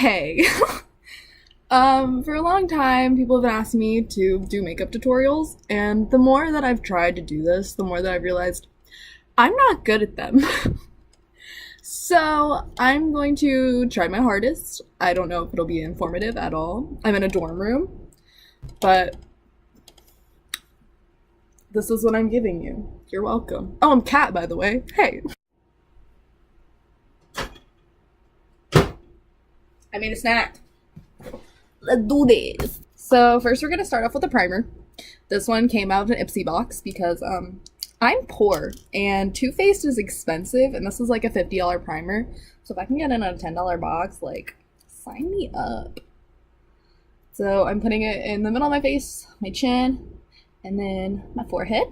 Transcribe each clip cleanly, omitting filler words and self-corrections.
Hey. For a long time, people have been asking me to do makeup tutorials, and the more that I've tried to do this, the more that I've realized I'm not good at them. So I'm going to try my hardest. I don't know if it'll be informative at all. I'm in a dorm room, but this is what I'm giving you. You're welcome. Oh, I'm Kat, by the way. Hey. I made a snack. Let's do this. So first we're gonna start off with a primer. This one came out of an Ipsy box because I'm poor and Too Faced is expensive and this is like a $50 primer. So if I can get it in a $10 box, like, sign me up. So I'm putting it in the middle of my face, my chin, and then my forehead.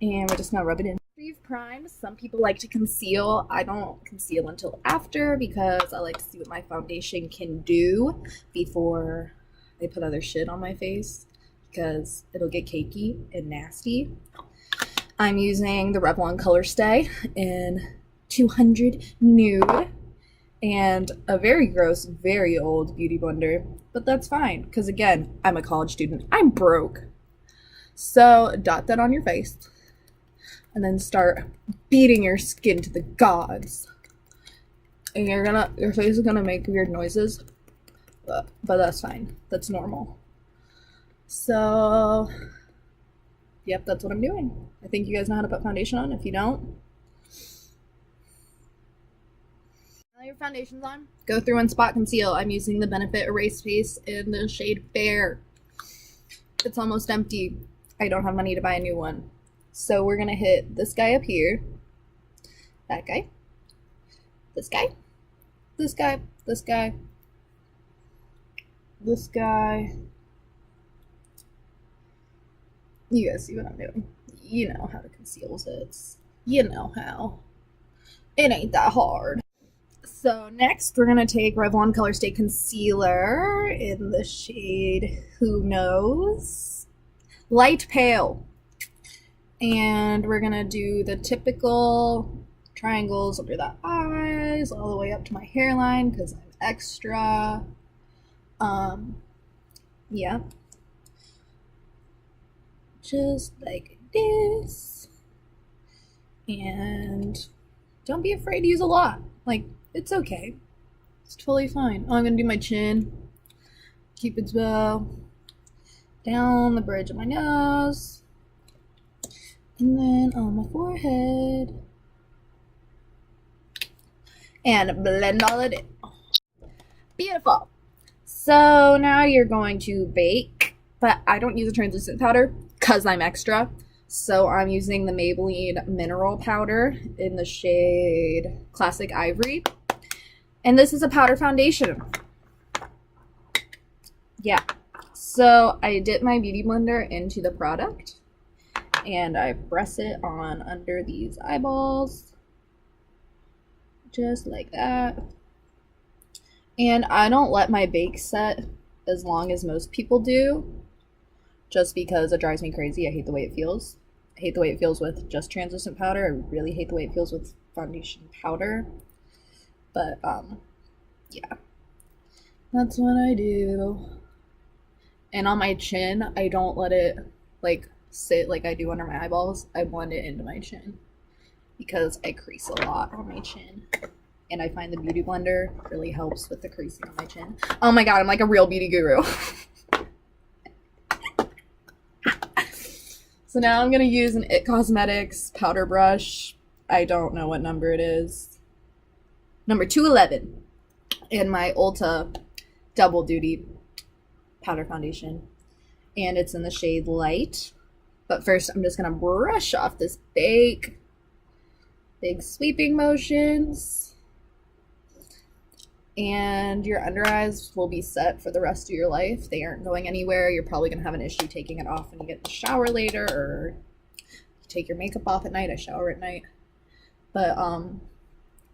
And we're just gonna rub it in. We've primed. Some people like to conceal. I don't conceal until after because I like to see what my foundation can do before I put other shit on my face because it'll get cakey and nasty. I'm using the Revlon Color Stay in 200 Nude and a very gross, very old beauty blender, but that's fine because again, I'm a college student. I'm broke. So dot that on your face. And then start beating your skin to the gods. And your face is gonna make weird noises, but that's fine. That's normal. So, yep, that's what I'm doing. I think you guys know how to put foundation on. If you don't, now your foundation's on, go through and spot conceal. I'm using the Benefit Erase Face in the shade Fair. It's almost empty. I don't have money to buy a new one. So we're gonna hit this guy up here, that guy, this guy, this guy, this guy, this guy. You guys see what I'm doing. You know how to conceal zits. You know how. It ain't that hard. So next we're gonna take Revlon Color Stay Concealer in the shade Who Knows? Light Pale. And we're gonna do the typical triangles under the eyes, all the way up to my hairline because I'm extra. Yeah. Just like this. And don't be afraid to use a lot. Like, it's okay. It's totally fine. Oh, I'm gonna do my chin. Cupid's bow. Down the bridge of my nose. And then on my forehead. And blend all it in. Beautiful. So now you're going to bake. But I don't use a translucent powder because I'm extra. So I'm using the Maybelline Mineral Powder in the shade Classic Ivory. And this is a powder foundation. Yeah. So I dip my beauty blender into the product. And I press it on under these eyeballs. Just like that. And I don't let my bake set as long as most people do. Just because it drives me crazy. I hate the way it feels. I hate the way it feels with just translucent powder. I really hate the way it feels with foundation powder. But, yeah. That's what I do. And on my chin, I don't let it, like, sit like I do under my eyeballs. I blend it into my chin because I crease a lot on my chin and I find the beauty blender really helps with the creasing on my chin. Oh my god, I'm like a real beauty guru. So now I'm gonna use an IT Cosmetics powder brush. I don't know what number it is. Number 211 in my Ulta Double Duty powder foundation, and it's in the shade Light. But first, I'm just going to brush off this big sweeping motions. And your under eyes will be set for the rest of your life. They aren't going anywhere. You're probably going to have an issue taking it off when you get in the shower later, or you take your makeup off at night. I shower at night. But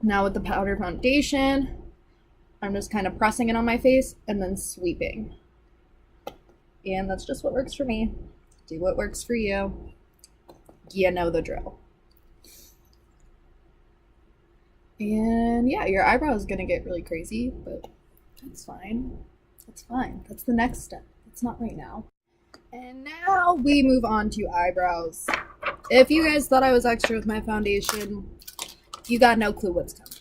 now with the powder foundation, I'm just kind of pressing it on my face and then sweeping. And that's just what works for me. Do what works for you. You know the drill. And yeah, your eyebrow is gonna get really crazy, but that's fine. That's fine. That's the next step. It's not right now. And now we move on to eyebrows. If you guys thought I was extra with my foundation, you got no clue what's coming.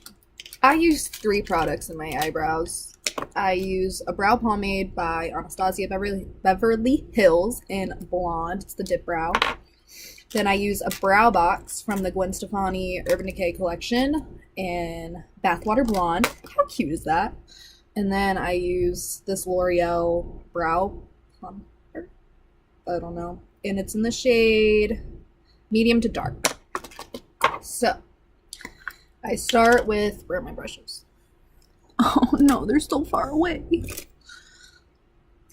I use 3 products in my eyebrows. I use a brow pomade by Anastasia Beverly Hills in Blonde. It's the dip brow. Then I use a brow box from the Gwen Stefani Urban Decay collection in Bathwater Blonde. How cute is that? And then I use this L'Oreal brow plumper. I don't know. And it's in the shade medium to dark. So I start with, where are my brushes? Oh no, they're still far away.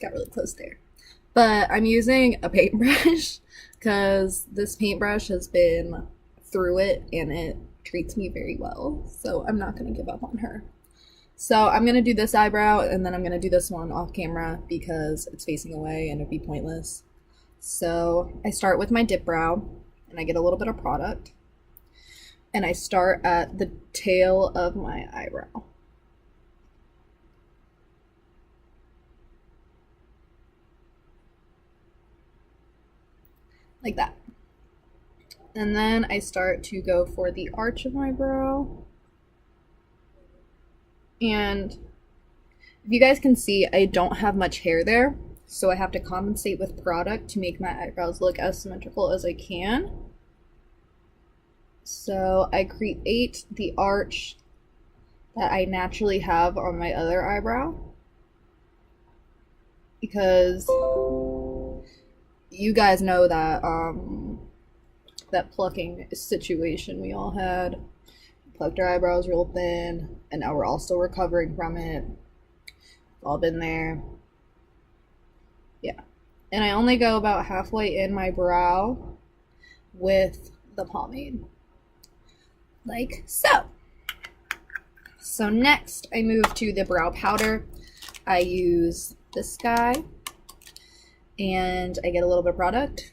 Got really close there. But I'm using a paintbrush because this paintbrush has been through it and it treats me very well. So I'm not going to give up on her. So I'm going to do this eyebrow and then I'm going to do this one off camera because it's facing away and it'd be pointless. So I start with my dip brow and I get a little bit of product. And I start at the tail of my eyebrow. Like that. And then I start to go for the arch of my brow. And if you guys can see, I don't have much hair there, so I have to compensate with product to make my eyebrows look as symmetrical as I can. So I create the arch that I naturally have on my other eyebrow because you guys know that that plucking situation we all had. Plucked our eyebrows real thin, and now we're all still recovering from it. We've all been there. Yeah. And I only go about halfway in my brow with the pomade. Like so. So next, I move to the brow powder. I use this guy, and I get a little bit of product,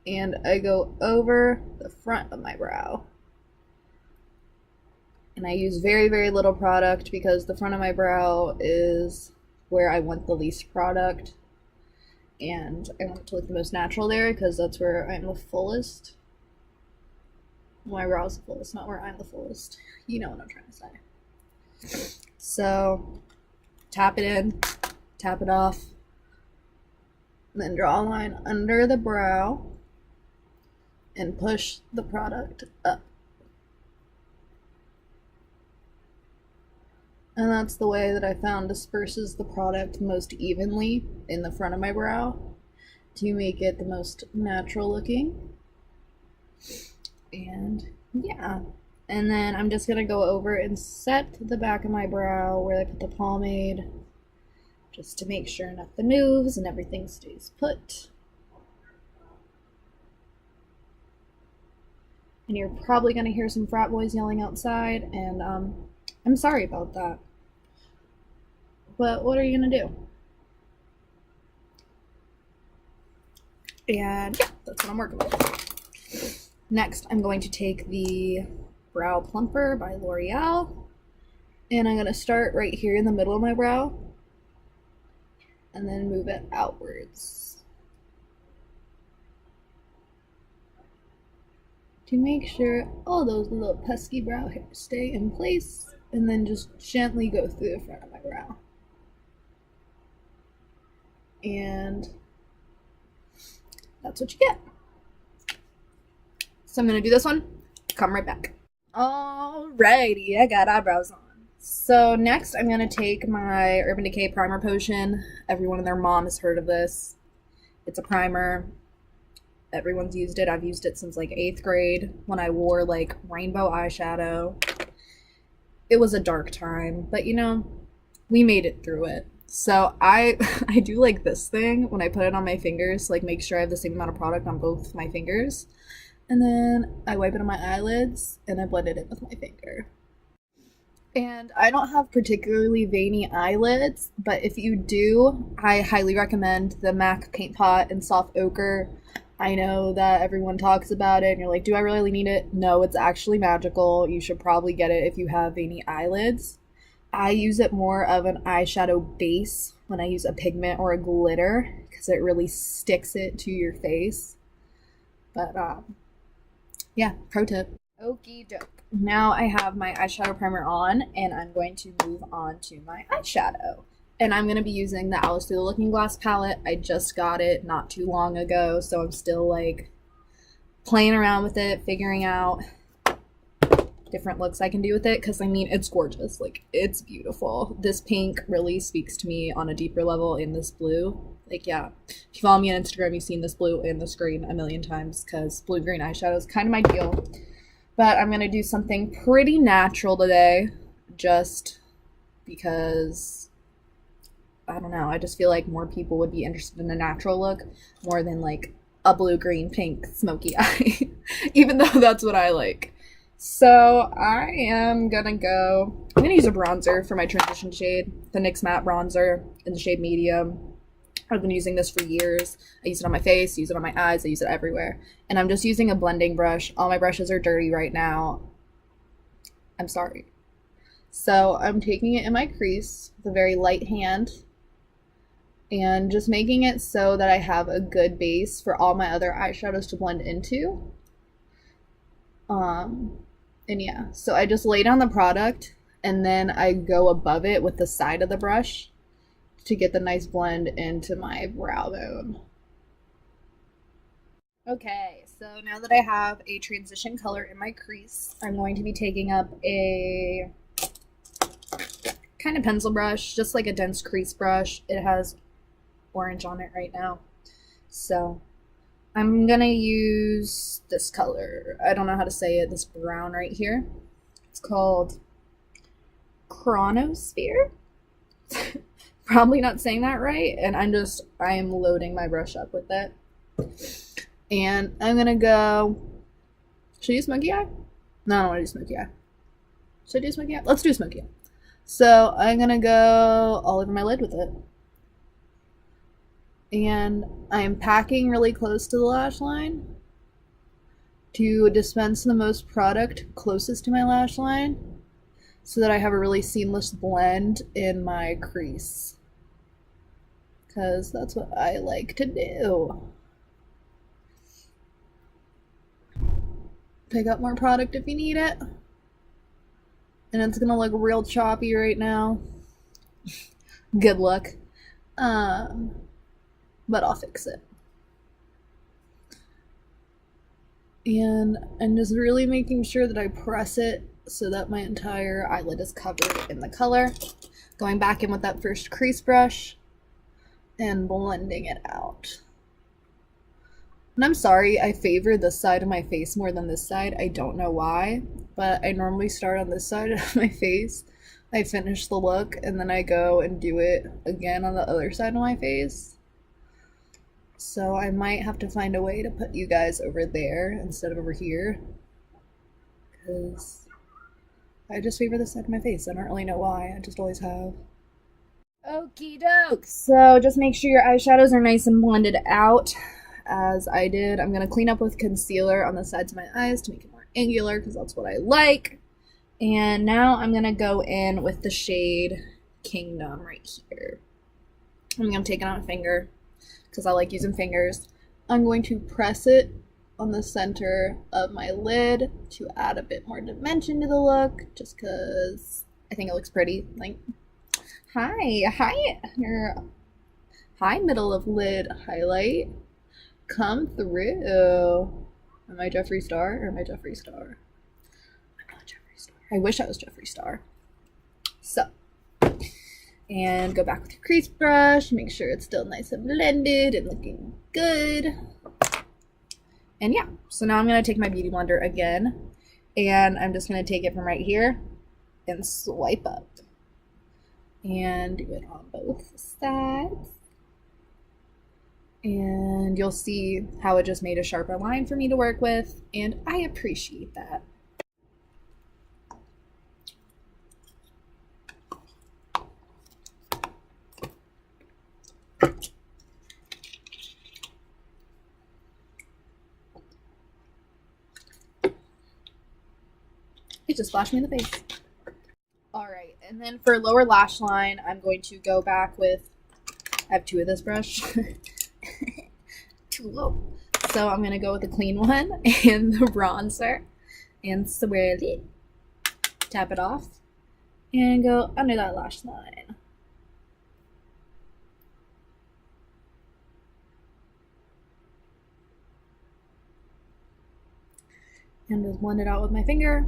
and I go over the front of my brow. And I use very, very little product because the front of my brow is where I want the least product. And I want it to look the most natural there because that's where I'm the fullest. My brow is the fullest, not where I'm the fullest. You know what I'm trying to say. So, tap it in, tap it off, and then draw a line under the brow and push the product up. And that's the way that I found disperses the product most evenly in the front of my brow to make it the most natural looking. And yeah. And then I'm just going to go over and set the back of my brow where I put the pomade just to make sure nothing moves and everything stays put. And you're probably going to hear some frat boys yelling outside, and I'm sorry about that. But what are you going to do? And yeah, that's what I'm working with. Next, I'm going to take the Brow Plumper by L'Oreal, and I'm going to start right here in the middle of my brow, and then move it outwards to make sure all those little pesky brow hairs stay in place, and then just gently go through the front of my brow. And that's what you get. So I'm going to do this one, come right back. Alrighty, I got eyebrows on. So next I'm going to take my Urban Decay Primer Potion. Everyone and their mom has heard of this. It's a primer. Everyone's used it. I've used it since like 8th grade when I wore like rainbow eyeshadow. It was a dark time, but you know, we made it through it. So I do like this thing when I put it on my fingers, like make sure I have the same amount of product on both my fingers. And then I wipe it on my eyelids and I blend it in with my finger. And I don't have particularly veiny eyelids, but if you do, I highly recommend the MAC Paint Pot in Soft Ochre. I know that everyone talks about it and you're like, do I really need it? No, it's actually magical. You should probably get it if you have veiny eyelids. I use it more of an eyeshadow base when I use a pigment or a glitter because it really sticks it to your face. But yeah, pro tip. Okie doke. Now I have my eyeshadow primer on and I'm going to move on to my eyeshadow. And I'm going to be using the Alice Through the Looking Glass palette. I just got it not too long ago, so I'm still like playing around with it, figuring out different looks I can do with it because I mean it's gorgeous. Like it's beautiful. This pink really speaks to me on a deeper level in this blue. Like yeah, if you follow me on Instagram, you've seen this blue and this green a million times because blue green eyeshadow is kind of my deal. But I'm going to do something pretty natural today just because I don't know. I just feel like more people would be interested in a natural look more than like a blue, green, pink, smoky eye, even though that's what I like. So I'm gonna use a bronzer for my transition shade, the NYX Matte Bronzer in the shade Medium. I've been using this for years. I use it on my face, use it on my eyes, I use it everywhere. And I'm just using a blending brush. All my brushes are dirty right now. I'm sorry. So I'm taking it in my crease with a very light hand and just making it so that I have a good base for all my other eyeshadows to blend into. And yeah, so I just lay down the product and then I go above it with the side of the brush to get the nice blend into my brow bone. Okay, so now that I have a transition color in my crease, I'm going to be taking up a kind of pencil brush, just like a dense crease brush. It has orange on it right now. So I'm gonna use this color. I don't know how to say it, this brown right here. It's called Chronosphere. Probably not saying that right. And I am loading my brush up with it. And I'm gonna go, should I do smoky eye? No, I don't wanna do smoky eye. Should I do smoky eye? Let's do smoky eye. So I'm gonna go all over my lid with it. And I am packing really close to the lash line to dispense the most product closest to my lash line so that I have a really seamless blend in my crease. Because that's what I like to do. Pick up more product if you need it. And it's gonna look real choppy right now. Good luck. But I'll fix it. And I'm just really making sure that I press it so that my entire eyelid is covered in the color. Going back in with that first crease brush and blending it out. And I'm sorry, I favor this side of my face more than this side. I don't know why, but I normally start on this side of my face. I finish the look and then I go and do it again on the other side of my face. So I might have to find a way to put you guys over there instead of over here. Because I just favor this side of my face. I don't really know why. I just always have. Okie doke. So just make sure your eyeshadows are nice and blended out as I did. I'm going to clean up with concealer on the sides of my eyes to make it more angular because that's what I like. And now I'm going to go in with the shade Kingdom right here. I'm going to take it on a finger because I like using fingers. I'm going to press it on the center of my lid to add a bit more dimension to the look, just because I think it looks pretty. Like, hi, middle of lid highlight, come through. Am I Jeffree Star or am I Jeffree Star? I'm not Jeffree Star. I wish I was Jeffree Star. So. And go back with your crease brush, make sure it's still nice and blended and looking good. And yeah, so now I'm going to take my Beauty Blender again, and I'm just going to take it from right here and swipe up. And do it on both sides. And you'll see how it just made a sharper line for me to work with, and I appreciate that. to splash me in the face. Alright, and then for lower lash line, I'm going to go back with, I have two of this brush. Too low. So I'm going to go with the clean one and the bronzer and swirl it. Tap it off and go under that lash line. And just blend it out with my finger.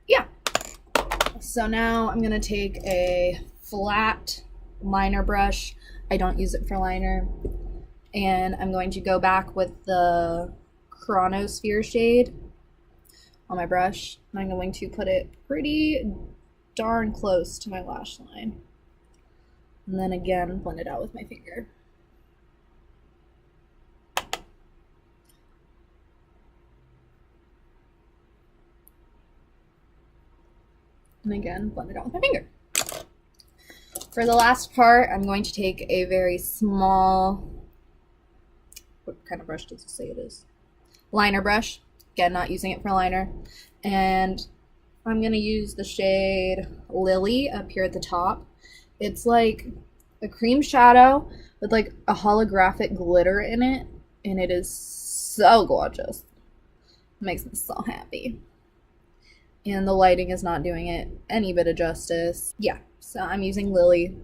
Yeah. So now I'm gonna take a flat liner brush. I don't use it for liner. And I'm going to go back with the Chronosphere shade on my brush. And I'm going to put it pretty darn close to my lash line. And then again, blend it out with my finger. And again, blend it out with my finger. For the last part, I'm going to take a very small, what kind of brush does it say it is? Liner brush. Again, not using it for liner. And I'm going to use the shade Lily up here at the top. It's like a cream shadow with like a holographic glitter in it. And it is so gorgeous. It makes me so happy. And the lighting is not doing it any bit of justice. Yeah, so I'm using Lily.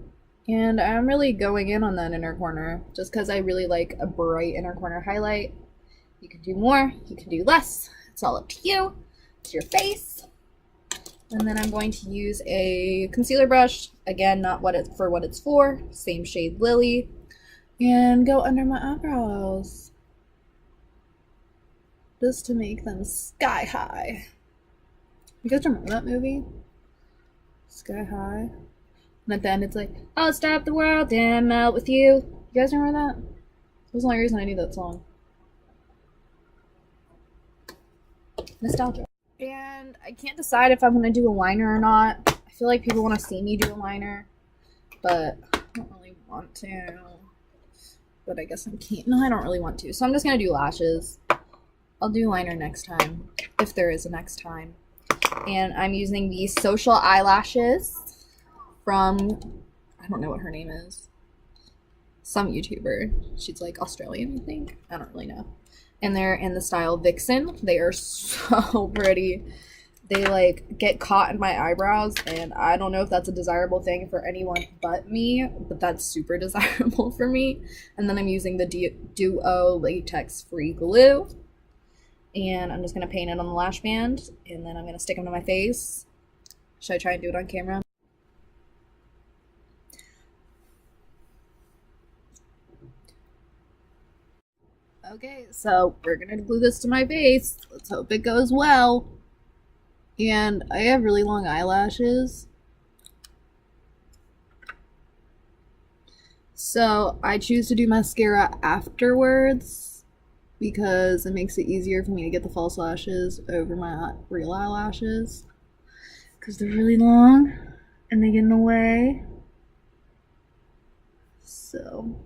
And I'm really going in on that inner corner just because I really like a bright inner corner highlight. You can do more, you can do less. It's all up to you. It's your face. And then I'm going to use a concealer brush. Again, not what it's for. Same shade Lily. And go under my eyebrows. Just to make them sky high. You guys remember that movie? Sky High? And at the end it's like, I'll stop the world and melt with you. You guys remember that? That was the only reason I knew that song. Nostalgia. And I can't decide if I'm going to do a liner or not. I feel like people want to see me do a liner, but I don't really want to. But I guess I can't. No, I don't really want to. So I'm just going to do lashes. I'll do liner next time, if there is a next time. And I'm using these social eyelashes from, I don't know what her name is. Some YouTuber. She's like Australian, I think. I don't really know. And they're in the style Vixen. They are so pretty. They like get caught in my eyebrows, and I don't know if that's a desirable thing for anyone but me, but that's super desirable for me. And then I'm using the Duo latex free glue. And I'm just going to paint it on the lash band, and then I'm going to stick them to my face. Should I try and do it on camera? Okay, so we're going to glue this to my face. Let's hope it goes well. And I have really long eyelashes. So I choose to do mascara afterwards because it makes it easier for me to get the false lashes over my real eyelashes. Because they're really long and they get in the way. So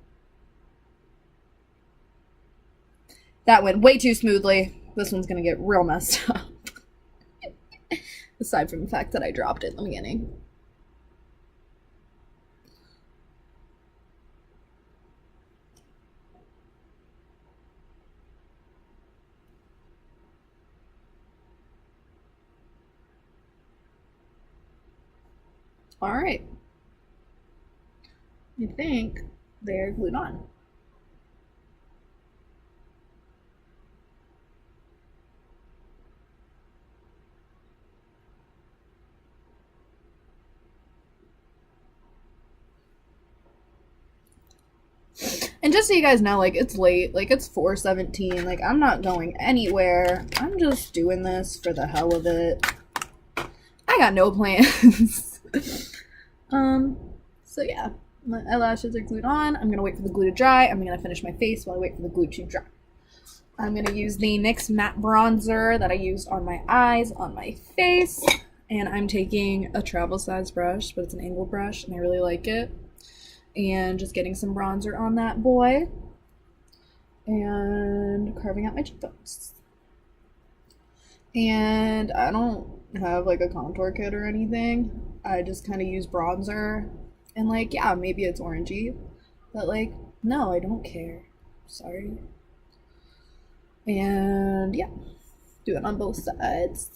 that went way too smoothly. This one's gonna get real messed up. Aside from the fact that I dropped it in the beginning. Alright. I think they're glued on. And just so you guys know, like, it's late. Like, it's 4:17. Like, I'm not going anywhere. I'm just doing this for the hell of it. I got no plans. So yeah. My eyelashes are glued on. I'm gonna wait for the glue to dry. I'm gonna finish my face while I wait for the glue to dry. I'm gonna use the NYX matte bronzer that I used on my eyes, on my face. And I'm taking a travel size brush, but it's an angled brush, and I really like it. and just getting some bronzer on that boy and carving out my cheekbones. And I don't have like a contour kit or anything. I just kind of use bronzer and like, yeah, maybe it's orangey, but like, no, I don't care. Sorry. And yeah, do it on both sides.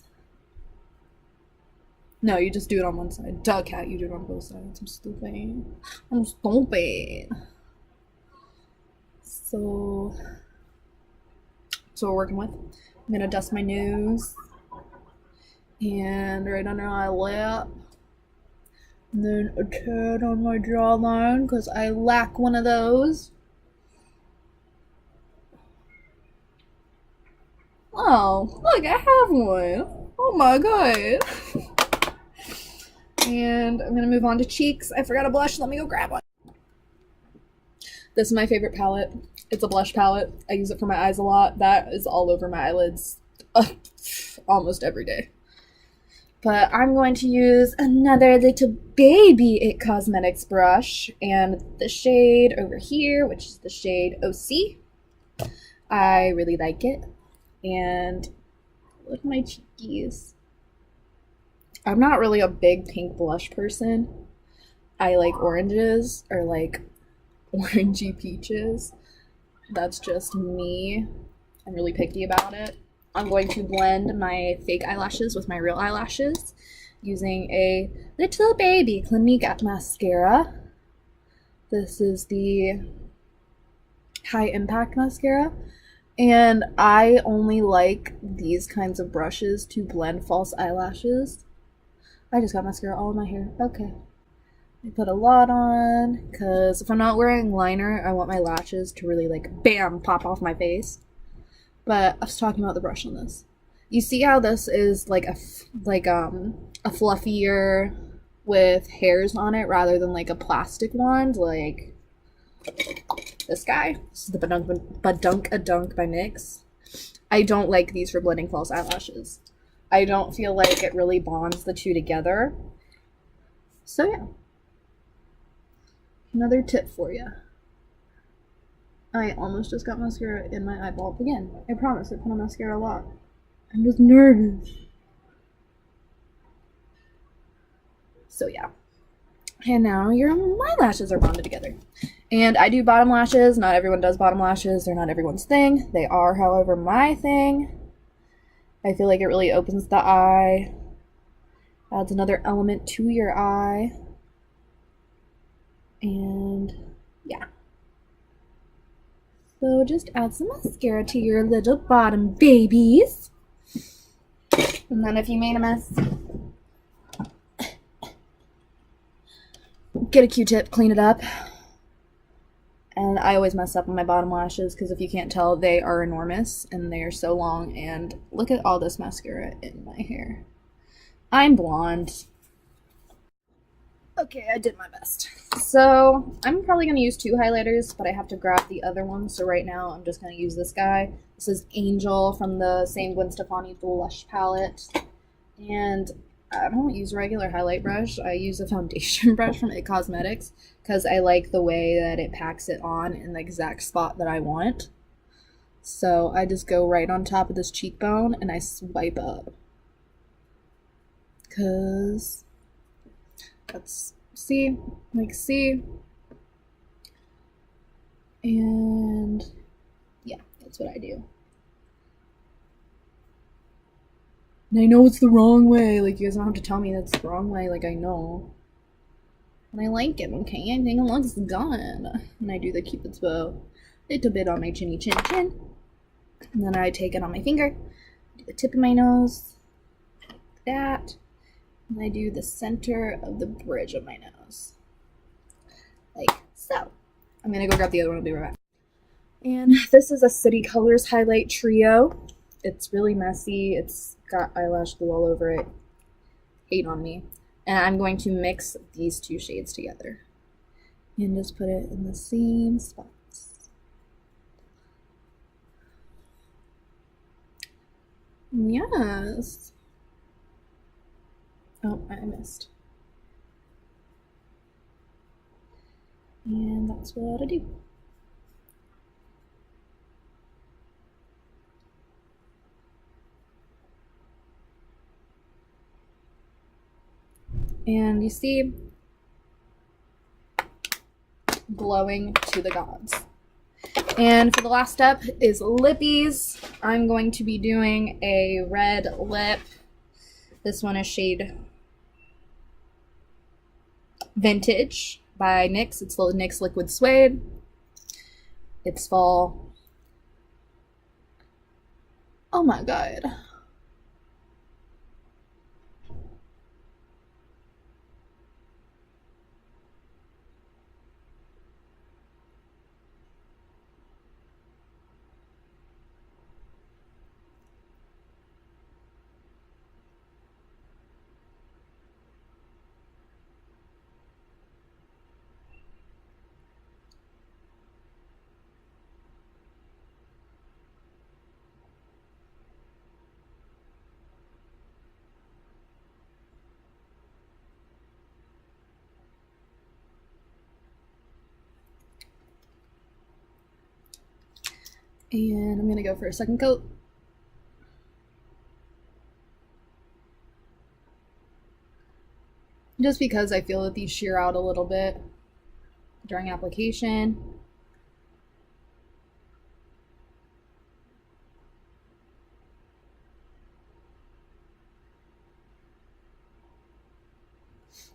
No, you just do it on one side. Duh, cat, you do it on both sides. I'm stupid. I'm stupid. So we're working with. I'm gonna dust my nose and right under my lip, and then a tad on my jawline because I lack one of those. Oh, look, I have one. Oh my god. And I'm gonna move on to cheeks. I forgot a blush. Let me go grab one. This is my favorite palette. It's a blush palette. I use it for my eyes a lot. That is all over my eyelids almost every day. But I'm going to use another little baby IT Cosmetics brush and the shade over here, which is the shade OC. I really like it. And look at my cheekies. I'm not really a big pink blush person. I like oranges or like orangey peaches. That's just me. I'm really picky about it. I'm going to blend my fake eyelashes with my real eyelashes using a little baby Clinique mascara. This is the High Impact mascara. And I only like these kinds of brushes to blend false eyelashes. I just got mascara all in my hair. Okay. I put a lot on, because if I'm not wearing liner, I want my lashes to really, like, bam, pop off my face. But I was talking about the brush on this. You see how this is, like, a fluffier with hairs on it, rather than, like, a plastic wand, like this guy. This is the Badunk-a-Dunk by NYX. I don't like these for blending false eyelashes. I don't feel like it really bonds the two together. So, yeah. Another tip for you. I almost just got mascara in my eyeball again. I promise I put on mascara a lot. I'm just nervous. So yeah. And now your eyelashes are bonded together. And I do bottom lashes. Not everyone does bottom lashes. They're not everyone's thing. They are, however, my thing. I feel like it really opens the eye. Adds another element to your eye. And yeah. So just add some mascara to your little bottom babies. And then if you made a mess, get a Q-tip, clean it up. And I always mess up on my bottom lashes because if you can't tell, they are enormous and they are so long. And look at all this mascara in my hair. I'm blonde. Okay, I did my best. So I'm probably going to use two highlighters, but I have to grab the other one. So right now I'm just going to use this guy. This is Angel from the same Gwen Stefani blush palette. And I don't use a regular highlight brush. I use a foundation brush from IT Cosmetics because I like the way that it packs it on in the exact spot that I want. So I just go right on top of this cheekbone and I swipe up. Because let's see, and yeah, that's what I do. And I know it's the wrong way, like you guys don't have to tell me that's the wrong way, like I know. And I like it, okay? I think it looks good. And I do the Cupid's bow, little bit on my chinny chin chin. And then I take it on my finger, do the tip of my nose, like that. And I do the center of the bridge of my nose. Like so. I'm gonna go grab the other one, I'll be right back. And this is a City Colors highlight trio. It's really messy. It's got eyelash glue all over it. Hate on me. And I'm going to mix these two shades together. And just put it in the same spots. Yes. Oh, I missed. And that's what I do. And you see, glowing to the gods. And for the last step is lippies. I'm going to be doing a red lip. This one is shade Vintage by NYX. It's the NYX Liquid Suede. It's fall. Oh my god. And I'm gonna go for a second coat. Just because I feel that these sheer out a little bit during application.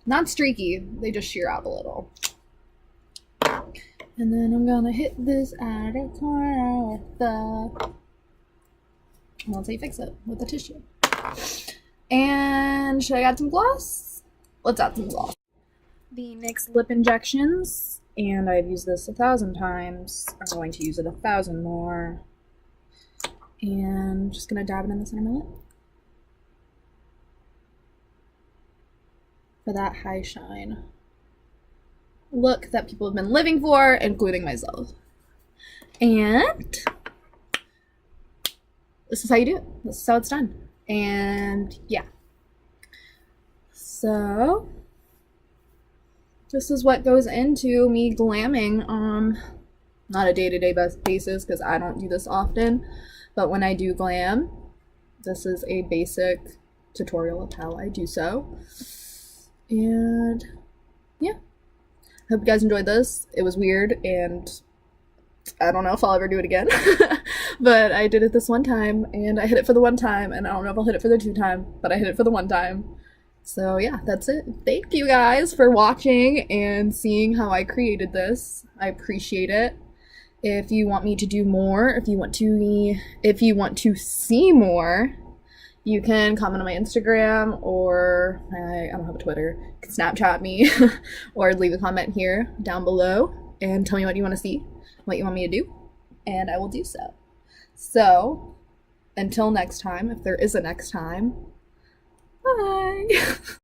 Not streaky, they just sheer out a little. And then I'm gonna hit this outer corner with the, let's say fix it with the tissue. And should I add some gloss? Let's add some gloss. The NYX lip injections, and I've used this 1,000 times. I'm going to use it 1,000 more. And I'm just gonna dab it in the center of my lip. For that high shine look that people have been living for, including myself. And this is how you do it. This is how it's done. And yeah. So this is what goes into me glamming on not a day-to-day basis, because I don't do this often, but when I do glam, this is a basic tutorial of how I do so. And yeah, hope you guys enjoyed this. It was weird, and I don't know if I'll ever do it again. But I did it this one time, and I hit it for the one time, and I don't know if I'll hit it for the 2 time, but I hit it for the 1 time. So yeah, that's it. Thank you guys for watching and seeing how I created this. I appreciate it. If you want me to do more, if you want to see more, you can comment on my Instagram, or I don't have a Twitter. You can Snapchat me or leave a comment here down below and tell me what you want to see, what you want me to do, and I will do so. So until next time, if there is a next time, bye.